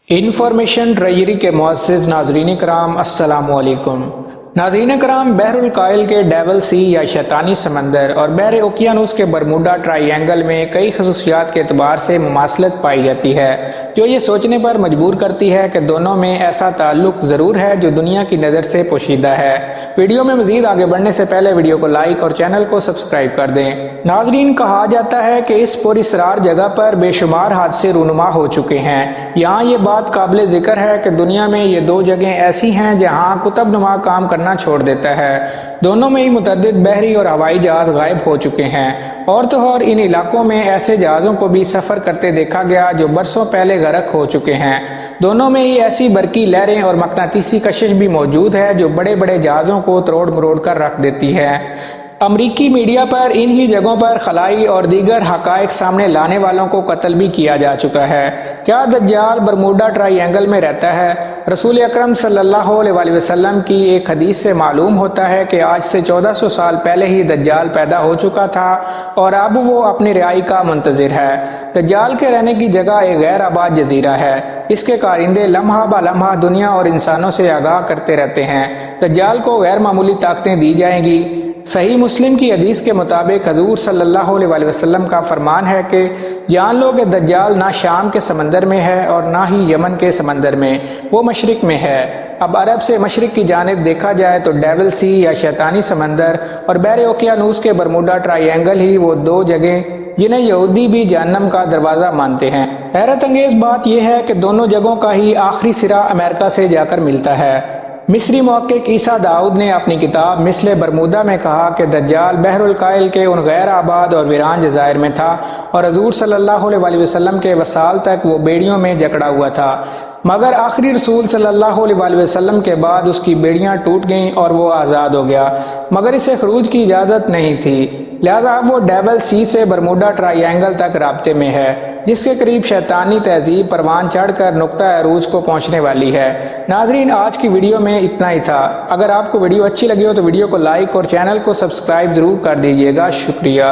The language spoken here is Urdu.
انفارمیشن ٹریجری کے معزز ناظرین کرام السلام علیکم۔ ناظرین کرام، بحر الکاہل کے ڈیول سی یا شیطانی سمندر اور بحر اوقیانوس کے برموڈا ٹرائی اینگل میں کئی خصوصیات کے اعتبار سے مماثلت پائی جاتی ہے جو یہ سوچنے پر مجبور کرتی ہے کہ دونوں میں ایسا تعلق ضرور ہے جو دنیا کی نظر سے پوشیدہ ہے۔ ویڈیو میں مزید آگے بڑھنے سے پہلے ویڈیو کو لائک اور چینل کو سبسکرائب کر دیں۔ ناظرین، کہا جاتا ہے کہ اس پراسرار جگہ پر بے شمار حادثے رونما ہو چکے ہیں۔ یہاں یہ بات قابل ذکر ہے کہ دنیا میں یہ دو جگہیں ایسی ہیں جہاں قطب نما کام کرنا چھوڑ دیتا ہے۔ دونوں میں ہی متعدد بحری اور ہوائی جہاز غائب ہو چکے ہیں، اور تو اور ان علاقوں میں ایسے جہازوں کو بھی سفر کرتے دیکھا گیا جو برسوں پہلے غرق ہو چکے ہیں۔ دونوں میں ہی ایسی برقی لہریں اور مقناطیسی کشش بھی موجود ہے جو بڑے بڑے جہازوں کو تروڑ مروڑ کر رکھ دیتی ہے۔ امریکی میڈیا پر انہی جگہوں پر خلائی اور دیگر حقائق سامنے لانے والوں کو قتل بھی کیا جا چکا ہے۔ کیا دجال برموڈا ٹرائی اینگل میں رہتا ہے؟ رسول اکرم صلی اللہ علیہ وسلم کی ایک حدیث سے معلوم ہوتا ہے کہ آج سے 1400 سال پہلے ہی دجال پیدا ہو چکا تھا اور اب وہ اپنی رہائی کا منتظر ہے۔ دجال کے رہنے کی جگہ ایک غیر آباد جزیرہ ہے۔ اس کے کارندے لمحہ بہ لمحہ دنیا اور انسانوں سے آگاہ کرتے رہتے ہیں۔ دجال کو غیر معمولی طاقتیں دی جائیں گی۔ صحیح مسلم کی حدیث کے مطابق حضور صلی اللہ علیہ وسلم کا فرمان ہے کہ جان لو کہ دجال نہ شام کے سمندر میں ہے اور نہ ہی یمن کے سمندر میں، وہ مشرق میں ہے۔ اب عرب سے مشرق کی جانب دیکھا جائے تو ڈیول سی یا شیطانی سمندر اور بحر اوقیانوس کے برموڈا ٹرائی اینگل ہی وہ دو جگہیں جنہیں یہودی بھی جہنم کا دروازہ مانتے ہیں۔ حیرت انگیز بات یہ ہے کہ دونوں جگہوں کا ہی آخری سرا امریکہ سے جا کر ملتا ہے۔ مصری محقق عیسیٰ داؤد نے اپنی کتاب مثل برمودا میں کہا کہ دجال بحر الکاہل کے ان غیر آباد اور ویران جزائر میں تھا اور حضور صلی اللہ علیہ وسلم کے وصال تک وہ بیڑیوں میں جکڑا ہوا تھا، مگر آخری رسول صلی اللہ علیہ وسلم کے بعد اس کی بیڑیاں ٹوٹ گئیں اور وہ آزاد ہو گیا، مگر اسے خروج کی اجازت نہیں تھی، لہذا اب وہ ڈیول سی سے برموڈا ٹرائی اینگل تک رابطے میں ہے، جس کے قریب شیطانی تہذیب پروان چڑھ کر نقطہ عروج کو پہنچنے والی ہے۔ ناظرین، آج کی ویڈیو میں اتنا ہی تھا۔ اگر آپ کو ویڈیو اچھی لگی ہو تو ویڈیو کو لائک اور چینل کو سبسکرائب ضرور کر دیجیے گا۔ شکریہ۔